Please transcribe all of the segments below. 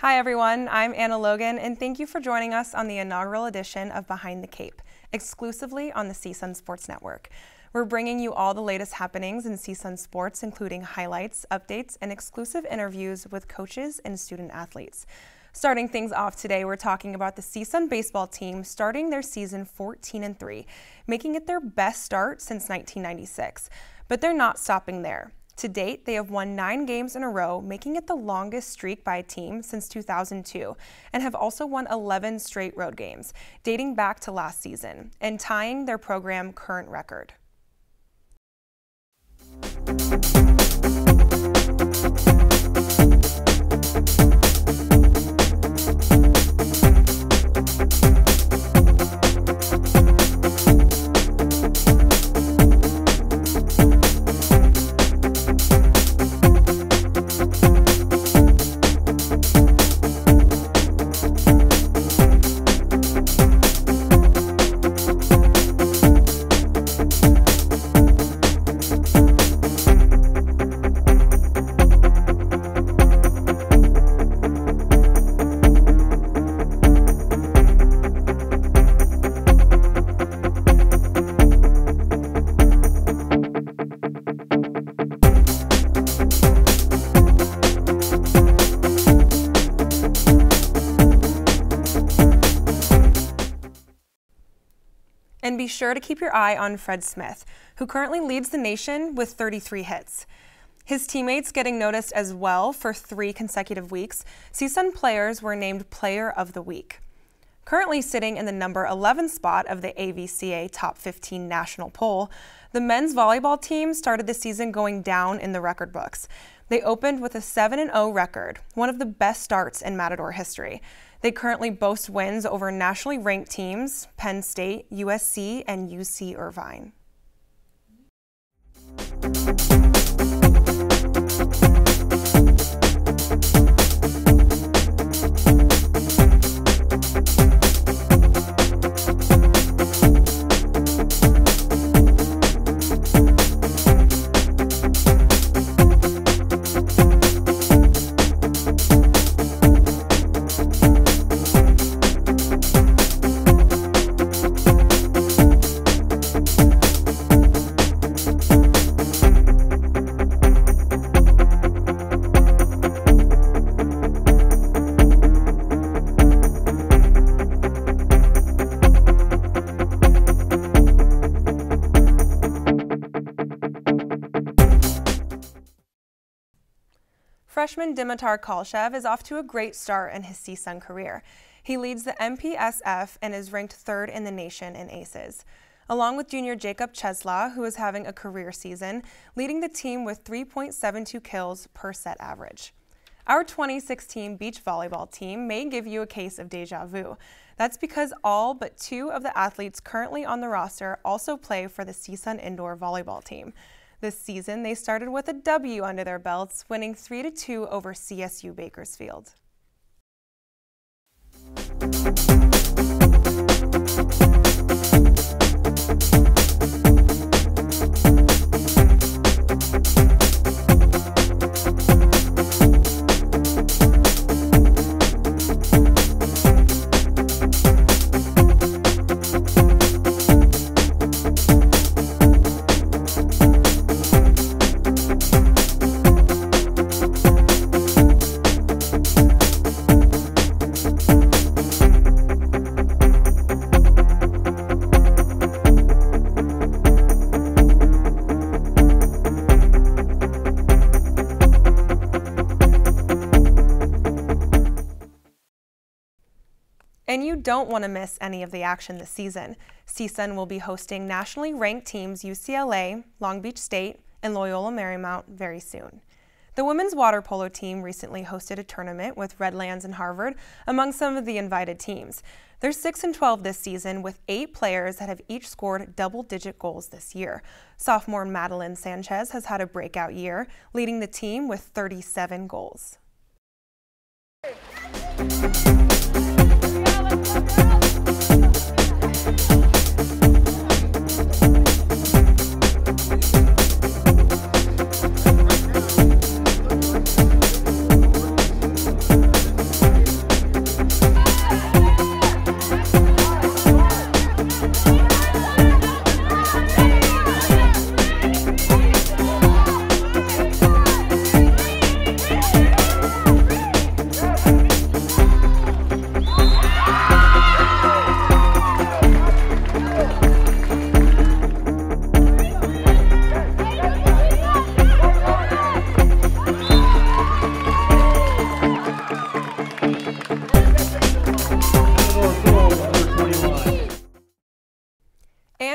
Hi everyone, I'm Anna Logan, and thank you for joining us on the inaugural edition of Behind the Cape, exclusively on the CSUN Sports Network. We're bringing you all the latest happenings in CSUN sports, including highlights, updates, and exclusive interviews with coaches and student athletes. Starting things off today, we're talking about the CSUN Baseball team starting their season 14-3, making it their best start since 1996. But they're not stopping there. To date, they have won 9 games in a row, making it the longest streak by a team since 2002, and have also won 11 straight road games, dating back to last season, and tying their program current record. And be sure to keep your eye on Fred Smith, who currently leads the nation with 33 hits. His teammates getting noticed as well for 3 consecutive weeks. CSUN players were named Player of the Week. Currently sitting in the number 11 spot of the AVCA Top 15 national poll, the men's volleyball team started the season going down in the record books. They opened with a 7-0 record, one of the best starts in Matador history. They currently boast wins over nationally ranked teams, Penn State, USC, and UC Irvine. Freshman Dimitar Kalshev is off to a great start in his CSUN career. He leads the MPSF and is ranked 3rd in the nation in aces, along with junior Jacob Cheslaw, who is having a career season, leading the team with 3.72 kills per set average. Our 2016 beach volleyball team may give you a case of deja vu. That's because all but 2 of the athletes currently on the roster also play for the CSUN indoor volleyball team. This season, they started with a W under their belts, winning 3-2 over CSU Bakersfield. And you don't want to miss any of the action this season. CSUN will be hosting nationally ranked teams UCLA, Long Beach State, and Loyola Marymount very soon. The women's water polo team recently hosted a tournament with Redlands and Harvard among some of the invited teams. They're 6-12 this season with 8 players that have each scored double-digit goals this year. Sophomore Madeline Sanchez has had a breakout year, leading the team with 37 goals.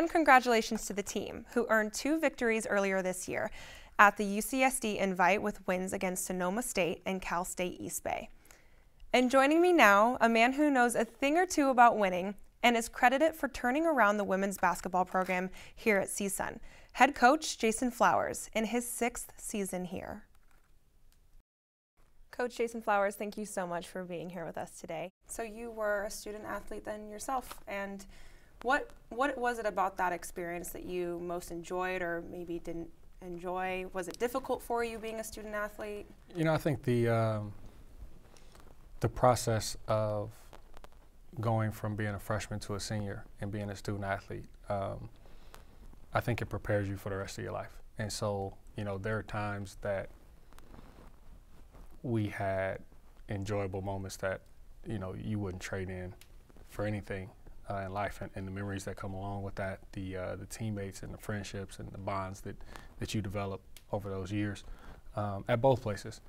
And congratulations to the team, who earned 2 victories earlier this year at the UCSD Invite with wins against Sonoma State and Cal State East Bay. And joining me now, a man who knows a thing or two about winning and is credited for turning around the women's basketball program here at CSUN, head coach Jason Flowers in his 6th season here. Coach Jason Flowers, thank you so much for being here with us today. So you were a student athlete then yourself, and what was it about that experience that you most enjoyed or maybe didn't enjoy? Was it difficult for you being a student athlete? You know, I think the process of going from being a freshman to a senior and being a student athlete, I think it prepares you for the rest of your life. And so, you know, there are times that we had enjoyable moments that, you know, you wouldn't trade in for anything in life, and the memories that come along with that, the teammates and the friendships and the bonds that you develop over those years at both places.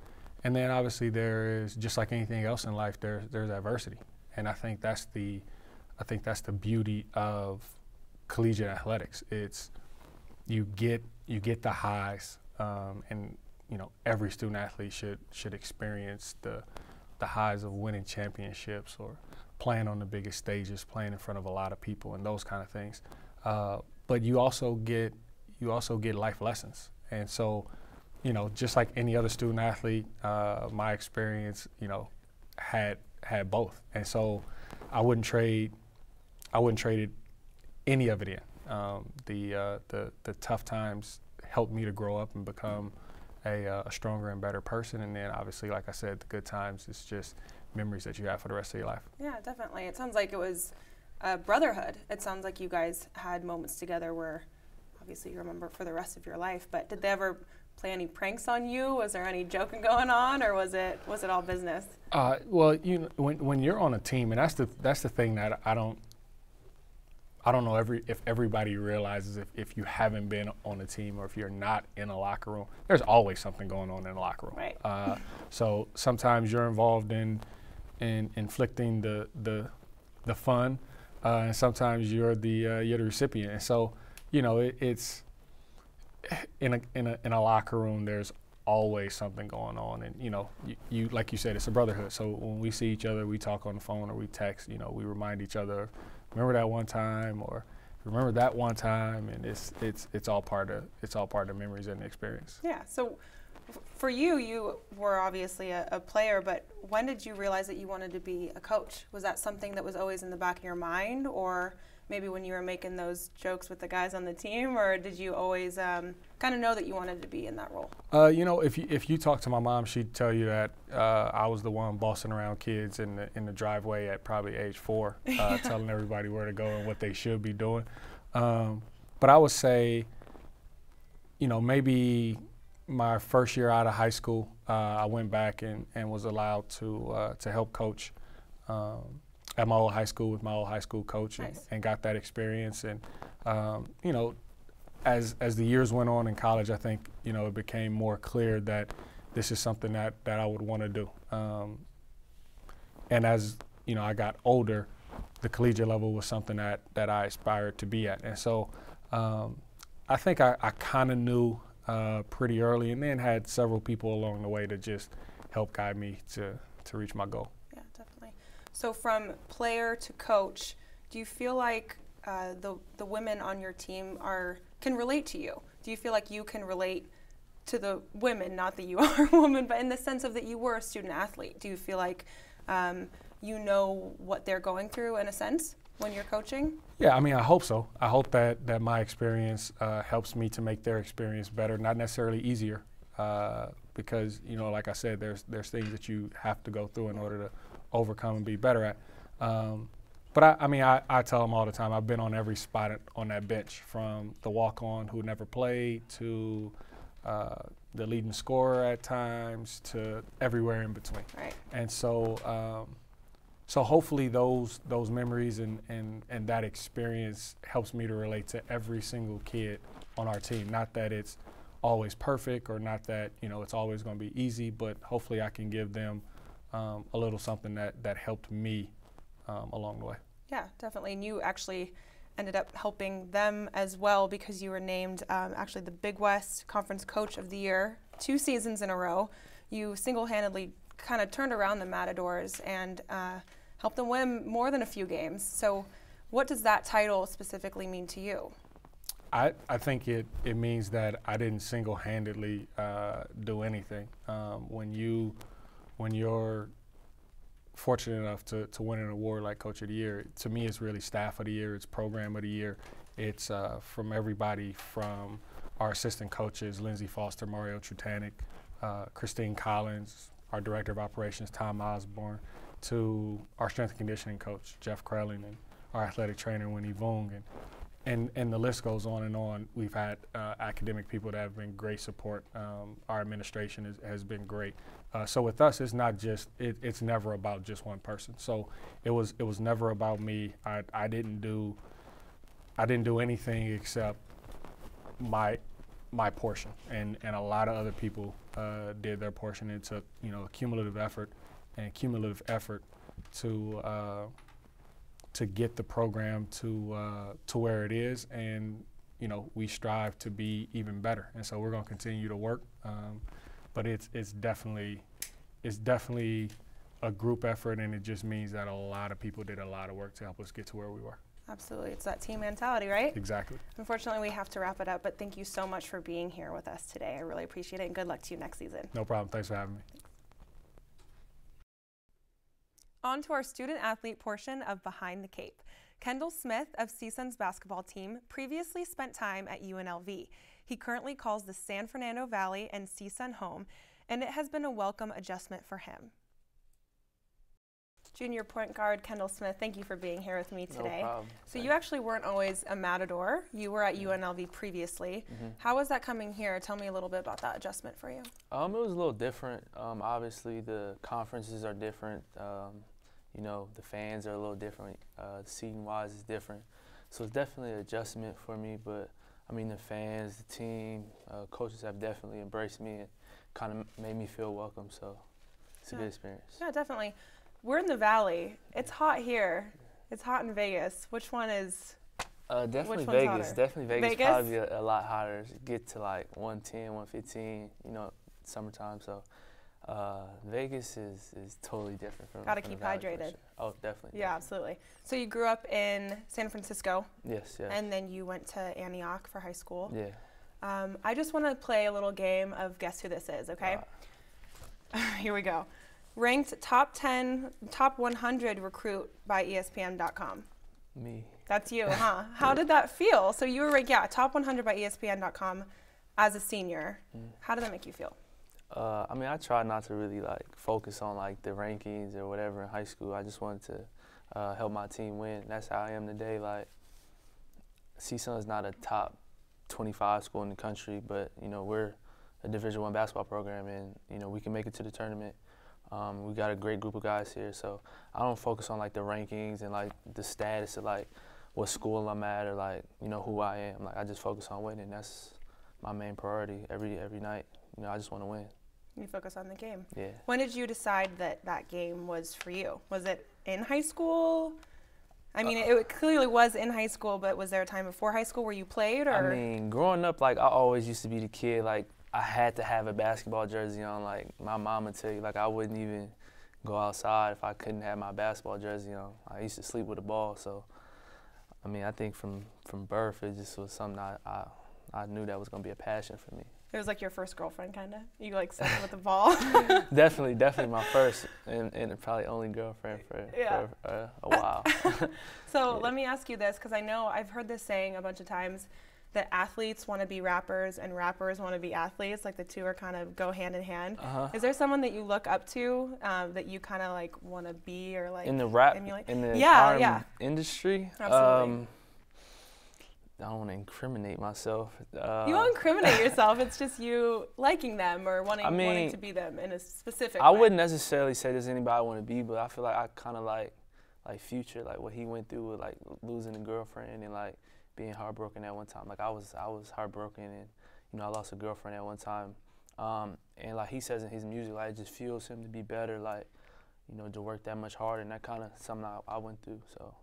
And then obviously there is, just like anything else in life, there's adversity, and I think that's the beauty of collegiate athletics. It's you get the highs, and you know, every student athlete should experience the highs of winning championships or playing on the biggest stages, playing in front of a lot of people and those kind of things. But you also get life lessons. And so, you know, just like any other student athlete, my experience, you know, had both. And so I wouldn't trade any of it in. The tough times helped me to grow up and become a stronger and better person, and then obviously, like I said, the good times is just memories that you have for the rest of your life. Yeah, definitely. It sounds like it was a brotherhood. It sounds like you guys had moments together where obviously you remember for the rest of your life, but did they ever play any pranks on you? Was there any joking going on, or was it all business? Well, you know, when you're on a team, and that's the thing that I don't know if everybody realizes, if you haven't been on a team or if you're not in a locker room, there's always something going on in the locker room. Right. So sometimes you're involved in inflicting the fun, and sometimes you're the recipient. And so, you know, it's in a locker room, there's always something going on, and you know, you like you said, it's a brotherhood. So when we see each other, we talk on the phone or we text. You know, we remind each other, remember that one time, or remember that one time, and it's all part of the memories and the experience. Yeah. So for you were obviously a player, but when did you realize that you wanted to be a coach? Was that something that was always in the back of your mind, or maybe when you were making those jokes with the guys on the team, or did you always kind of know that you wanted to be in that role? You know, if you talk to my mom, she'd tell you that I was the one bossing around kids in the driveway at probably age 4, telling everybody where to go and what they should be doing. But I would say, you know, maybe my first year out of high school, I went back and was allowed to help coach at my old high school with my old high school coach. Nice. and got that experience. And you know, as the years went on in college, I think, you know, it became more clear that this is something that I would want to do. And as you know, I got older, the collegiate level was something that I aspired to be at. And so I think I kind of knew pretty early, and then had several people along the way to just help guide me to reach my goal. Yeah, definitely. So from player to coach, do you feel like the women on your team can relate to you? Do you feel like you can relate to the women, not that you are a woman, but in the sense of that you were a student athlete? Do you feel like you know what they're going through in a sense when you're coaching? Yeah, I mean, I hope so. I hope that my experience helps me to make their experience better, not necessarily easier, because, you know, like I said, there's things that you have to go through in order to overcome and be better at. But I mean, I tell them all the time, I've been on every spot on that bench, from the walk-on who never played to the leading scorer at times to everywhere in between. Right. And so so hopefully those memories and that experience helps me to relate to every single kid on our team. Not that it's always perfect, or not that, you know, it's always going to be easy, but hopefully I can give them a little something that helped me along the way. Yeah, definitely. And you actually ended up helping them as well because you were named actually the Big West Conference Coach of the Year 2 seasons in a row. You single-handedly kind of turned around the Matadors and helped them win more than a few games. So what does that title specifically mean to you? I think it means that I didn't single-handedly do anything. When you're fortunate enough to win an award like Coach of the Year, to me it's really Staff of the Year, it's Program of the Year. It's from everybody from our assistant coaches, Lindsey Foster, Mario Trutanik, Christine Collins, our Director of Operations, Tom Osborne, to our strength and conditioning coach, Jeff Krelling, and our athletic trainer, Winnie Vung, and the list goes on and on. We've had academic people that have been great support. Our administration has been great. So with us, it's not just, it's never about just one person. So it was never about me. I didn't do anything except my portion, and a lot of other people did their portion. It took, you know, cumulative effort to get the program to where it is, and you know, we strive to be even better, and so we're going to continue to work. But it's definitely a group effort, and it just means that a lot of people did a lot of work to help us get to where we were. Absolutely, it's that team mentality, right? Exactly. Unfortunately, we have to wrap it up, but thank you so much for being here with us today. I really appreciate it, and good luck to you next season. No problem. Thanks for having me. On to our student-athlete portion of Behind the Cape. Kendall Smith of CSUN's basketball team previously spent time at UNLV. He currently calls the San Fernando Valley and CSUN home, and it has been a welcome adjustment for him. Junior point guard Kendall Smith, thank you for being here with me today. No problem. So you actually weren't always a Matador. You were at UNLV previously. How was that coming here? Tell me a little bit about that adjustment for you. It was a little different. Obviously, the conferences are different. You know, the fans are a little different. Seating-wise is different. So it's definitely an adjustment for me. But, I mean, the fans, the team, coaches have definitely embraced me and kind of made me feel welcome. So it's a good experience. Yeah, definitely. We're in the Valley. It's hot here. It's hot in Vegas. Which one is? Definitely which one's Vegas. hotter? Definitely Vegas. Vegas? Probably a lot hotter. Get to like 110, 115. You know, summertime. So Vegas is totally different from. Gotta from keep the Valley, hydrated. for sure. Oh, definitely. Yeah, absolutely. So you grew up in San Francisco. Yes. Yeah. And then you went to Antioch for high school. Yeah. I just want to play a little game of Guess Who This Is, okay? Here we go. Ranked top 100 recruit by ESPN.com. Me. That's you, huh? How did that feel? So you were ranked, top 100 by ESPN.com as a senior. How did that make you feel? I mean, I tried not to really like focus on like the rankings or whatever in high school. I just wanted to help my team win. That's how I am today. Like, CSUN is not a top 25 school in the country, but you know, we're a Division I basketball program, and you know, we can make it to the tournament. We got a great group of guys here, so I don't focus on like the rankings and like the status of like what school I'm at or like, you know, who I am. Like, I just focus on winning. That's my main priority every night. You know, I just want to win. You focus on the game. Yeah. When did you decide that that game was for you? Was it in high school? I mean, it clearly was in high school, but was there a time before high school where you played? Or? I mean, growing up, like, I always used to be the kid, like, I had to have a basketball jersey on. Like, my mom would tell you, like, I wouldn't even go outside if I couldn't have my basketball jersey on. I used to sleep with a ball, so, I mean, I think from birth, it just was something I knew that was going to be a passion for me. It was like your first girlfriend, kind of? You, like, slept with the ball? Definitely my first and probably only girlfriend for a while. So let me ask you this, because I know I've heard this saying a bunch of times, that athletes want to be rappers and rappers want to be athletes, like the two are kind of go hand in hand. Is there someone that you look up to that you kind of like want to be or like in the rap emulate? in the industry? Absolutely. I don't want to incriminate myself. You won't incriminate yourself. It's just you liking them or wanting to be them in a specific way. I wouldn't necessarily say there's anybody I want to be, but I feel like I kind of like Future, like what he went through with like losing a girlfriend and like being heartbroken at one time. Like I was heartbroken, and you know, I lost a girlfriend at one time. And like he says in his music, like it just fuels him to be better, like, you know, to work that much harder, and that kind of something I went through. So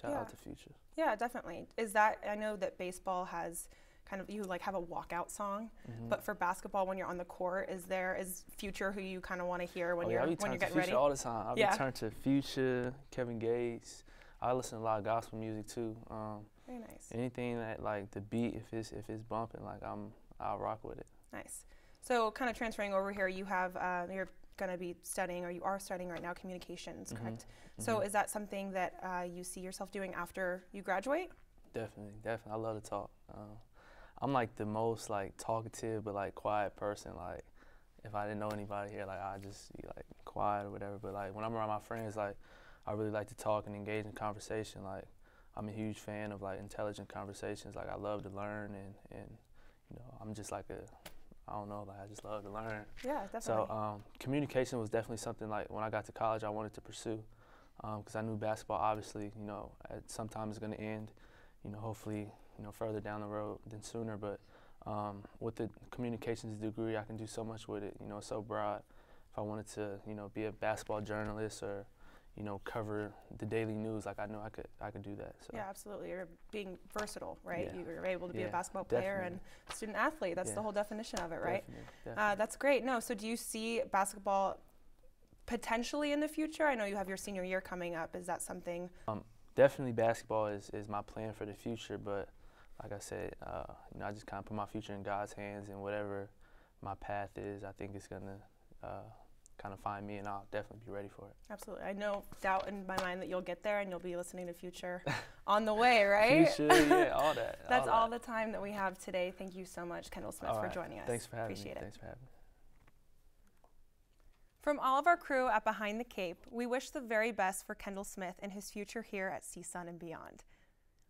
Shout out to Future. Yeah, definitely. Is that, I know that baseball has kind of, you like have a walkout song, but for basketball when you're on the court, is Future who you kind of want to hear when you're getting ready? Future all the time. I'll be turned to Future, Kevin Gates. I listen to a lot of gospel music too. Very nice. Anything that like the beat, if it's bumping, like I'll rock with it. Nice. So kind of transferring over here, you have you're going to be studying, or you are studying right now, communications, correct? So is that something that you see yourself doing after you graduate? Definitely. I love to talk. I'm like the most like talkative but like quiet person. Like if I didn't know anybody here, like I'd just be like quiet or whatever. But like when I'm around my friends, like I really like to talk and engage in conversation. Like I'm a huge fan of like intelligent conversations. Like I love to learn and you know, I'm just like I don't know, like I just love to learn. Yeah, definitely. So communication was definitely something like when I got to college I wanted to pursue, because I knew basketball obviously, you know, at some time is going to end, you know, hopefully, you know, further down the road than sooner. But with the communications degree, I can do so much with it. You know, it's so broad. If I wanted to, you know, be a basketball journalist or, you know, cover the daily news, like I know I could do that. So. Yeah, absolutely. You're being versatile, right? Yeah. You're able to be a basketball player and student athlete. That's the whole definition of it, right? Definitely. That's great. No, so do you see basketball potentially in the future? I know you have your senior year coming up. Is that something? Definitely basketball is my plan for the future, but like I said, you know, I just kind of put my future in God's hands, and whatever my path is, I think it's going to kind of find me, and I'll definitely be ready for it. Absolutely. I no doubt in my mind that you'll get there and you'll be listening to Future on the way, right? Future, yeah, all that. That's all the time that we have today. Thank you so much, Kendall Smith, for joining us. Thanks for having Appreciate me. it. Thanks for having me. From all of our crew at Behind the Cape, we wish the very best for Kendall Smith and his future here at CSUN and beyond.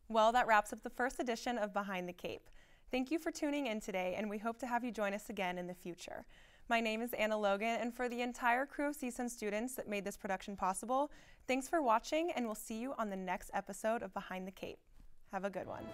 Well, that wraps up the first edition of Behind the Cape. Thank you for tuning in today, and we hope to have you join us again in the future. My name is Anna Logan, and for the entire crew of CSUN students that made this production possible, thanks for watching, and we'll see you on the next episode of Behind the Cape. Have a good one.